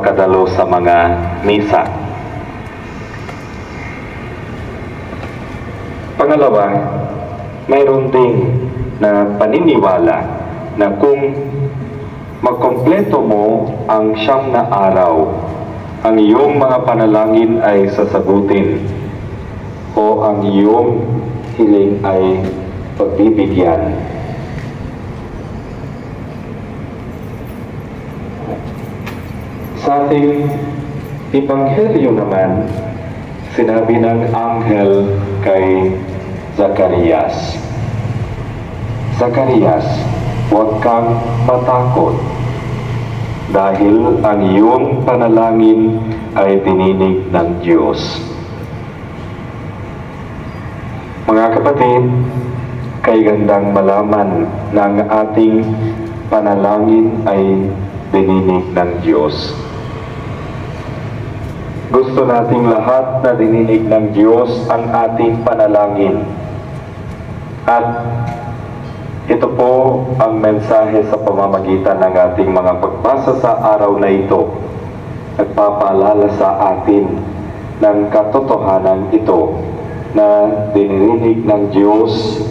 makadalo sa mga misa. Pangalawa, mayroon ding na paniniwala na kung magkompleto mo ang 9 na araw, ang iyong mga panalangin ay sasagutin o ang iyong hiling ay pagbibigyan. Sa ating Ebanghelyo naman, sinabi ng anghel kay Zacarias, Zacarias, huwag kang matakot dahil ang iyong panalangin ay dininig ng Diyos. Mga kapatid, kay gandang malaman na ang ating panalangin ay dininig ng Diyos. Gusto nating lahat na dininig ng Diyos ang ating panalangin. At ito po ang mensahe sa pamamagitan ng ating mga pagbasa sa araw na ito. Nagpapaalala sa atin ng katotohanan ito na dininig ng Diyos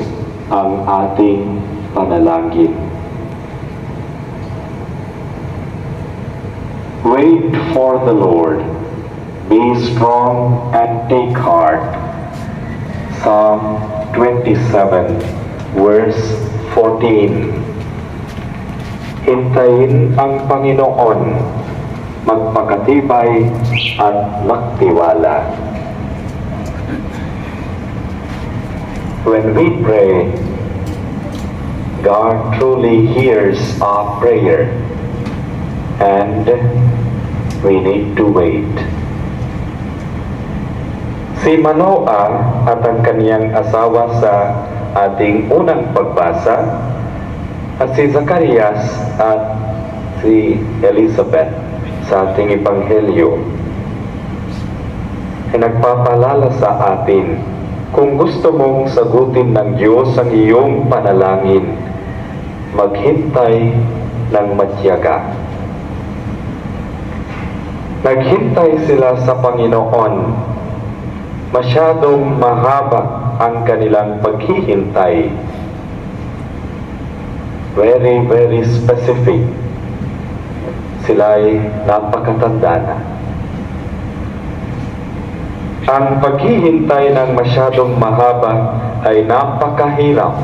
ang ating panalangin. Wait for the Lord. Be strong and take heart. Psalm 27, verse 14. Hintayin ang Panginoon, magpakatibay at magtiwala. When we pray, God truly hears our prayer, and we need to wait. Si Manoah at ang kaniyang asawa sa ating unang pagbasa, at si Zacarias at si Elizabeth sa ating Ebanghelyo, ay nagpapalala sa atin, kung gusto mong sagutin ng Diyos ang iyong panalangin, maghintay ng matyaga. Naghintay sila sa Panginoon. Masyadong mahaba ang kanilang paghihintay. Very, very specific. Sila'y napakatanda na. Ang paghihintay ng masyadong mahaba ay napakahirap.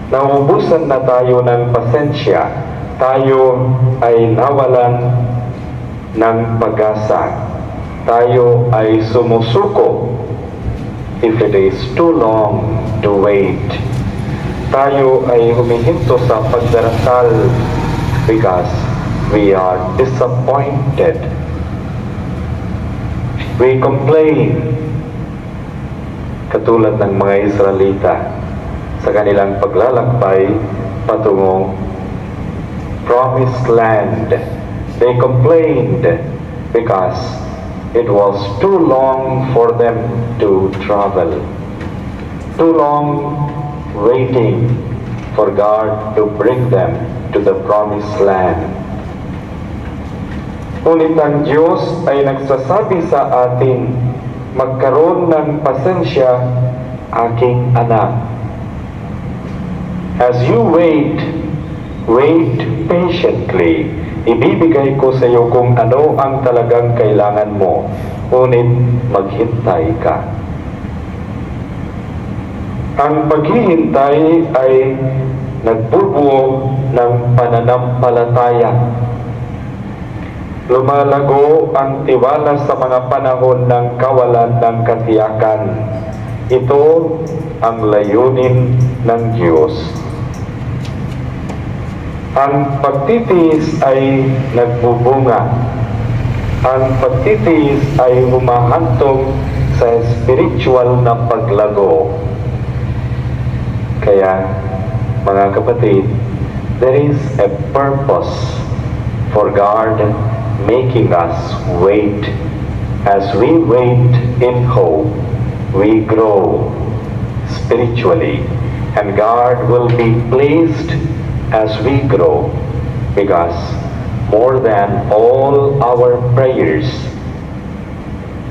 Naubusan na tayo ng pasensya. Tayo ay nawalan ng pag-asa. Tayo ay sumusuko if it is too long to wait. Tayo ay humihinto sa pagdarasal because we are disappointed. We complain, katulad ng mga Israelita sa kanilang paglalakbay patungong promised land. They complained because it was too long for them to travel. Too long waiting for God to bring them to the promised land. Ngunit ang Diyos ay nagsasabi sa atin, magkaroon ng pasensya, aking anak. As you wait, wait patiently. Ibibigay ko sa iyo kung ano ang talagang kailangan mo, ngunit maghintay ka. Ang paghihintay ay nagbubuo ng pananampalataya. Lumalago ang tiwala sa mga panahon ng kawalan ng katiyakan. Ito ang layunin ng Diyos. Ang pagtitiis ay nagbubunga. Ang pagtitiis ay humahantong sa spiritual na paglago. Kaya, mga kapatid, there is a purpose for God making us wait. As we wait in hope, we grow spiritually, and God will be pleased as we grow, because more than all our prayers,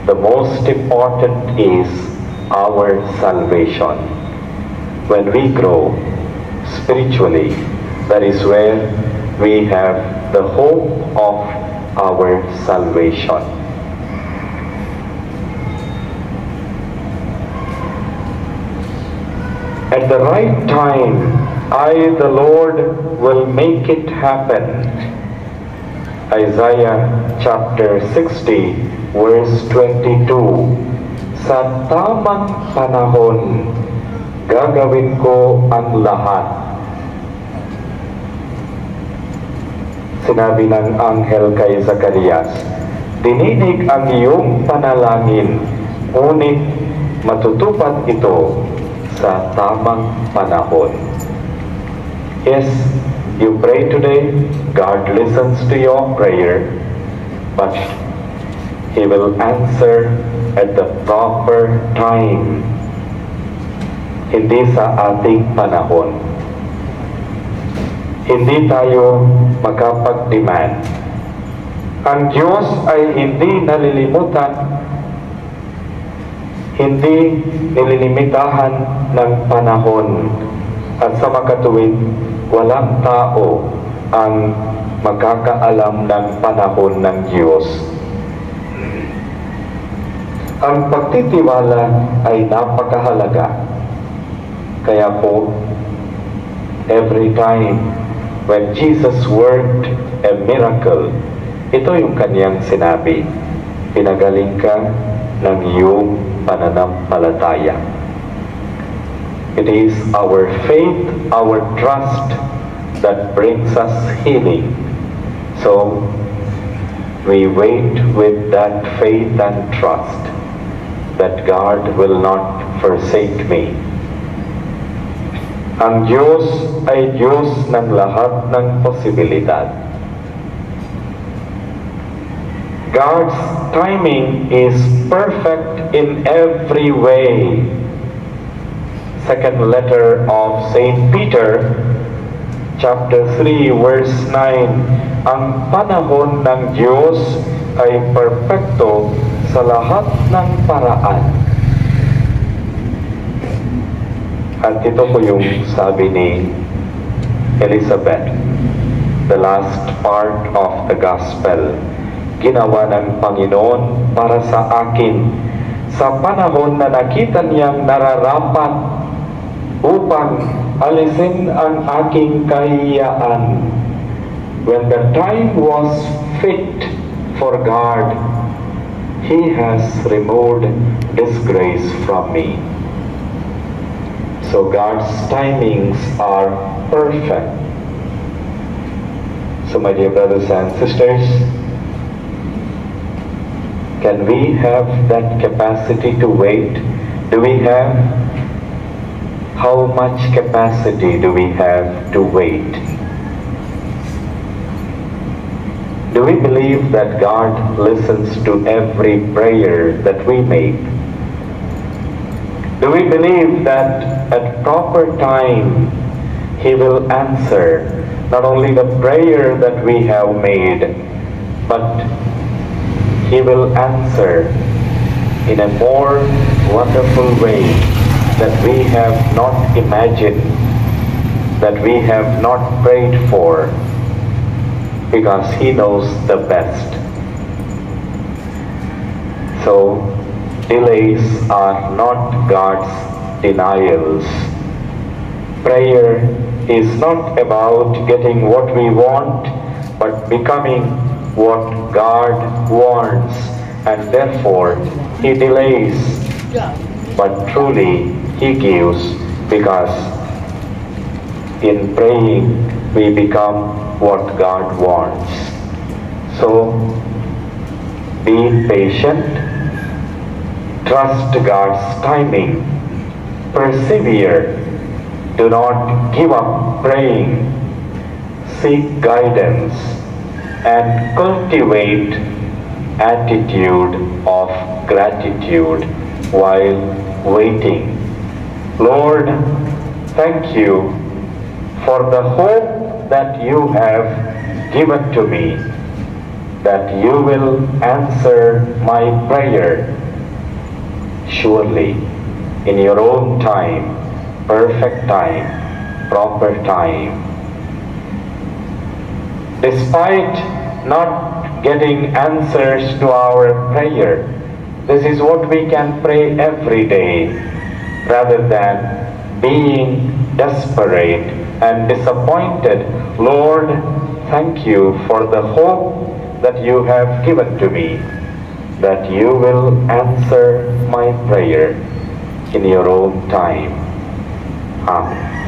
the most important is our salvation. When we grow spiritually, that is where we have the hope of our salvation. At the right time, I, the Lord, will make it happen. Isaiah chapter 60, verse 22. Sa tamang panahon, gagawin ko ang lahat. Sinabi ng anghel kay Zacarias, dininig ang iyong panalangin, ngunit matutupad ito sa tamang panahon. Yes, you pray today, God listens to your prayer, but He will answer at the proper time. Hindi sa ating panahon. Hindi tayo makapag-demand. Ang Diyos ay hindi nalilimutan, hindi nililimitahan ng panahon, at sa makatuwid, walang tao ang magkakaalam ng panahon ng Diyos. Ang pagtitiwala ay napakahalaga. Kaya po, every time when Jesus worked a miracle, ito yung kaniyang sinabi, pinagaling ka ng iyong pananampalataya. It is our faith, our trust that brings us healing. So, we wait with that faith and trust that God will not forsake me. Ang Diyos ay Diyos ng lahat ng posibilidad. God's timing is perfect in every way. Second letter of Saint Peter, chapter 3, verse 9, ang panahon ng Diyos ay perpekto sa lahat ng paraan. At ito po yung sabi ni Elizabeth, the last part of the gospel. Ginawa ng Panginoon para sa akin sa panahon na nakita niyang nararapat upang alisin ang aking kahiyaan. When the time was fit for God, He has removed disgrace from me. So God's timings are perfect. So my dear brothers and sisters, can we have that capacity to wait? Do we have? How much capacity do we have to wait? Do we believe that God listens to every prayer that we make? Do we believe that at proper time He will answer not only the prayer that we have made, but He will answer in a more wonderful way that we have not imagined, that we have not prayed for, because He knows the best. So, delays are not God's denials. Prayer is not about getting what we want, but becoming what God wants, and therefore He delays, but truly He gives, because in praying we become what God wants. So be patient, trust God's timing, persevere, do not give up praying, seek guidance, and cultivate attitude of gratitude while waiting. Lord, thank you for the hope that you have given to me, that you will answer my prayer surely in your own time, perfect time, proper time. Despite not getting answers to our prayer, this is what we can pray every day, rather than being desperate and disappointed. Lord, thank you for the hope that you have given to me, that you will answer my prayer in your own time. Amen.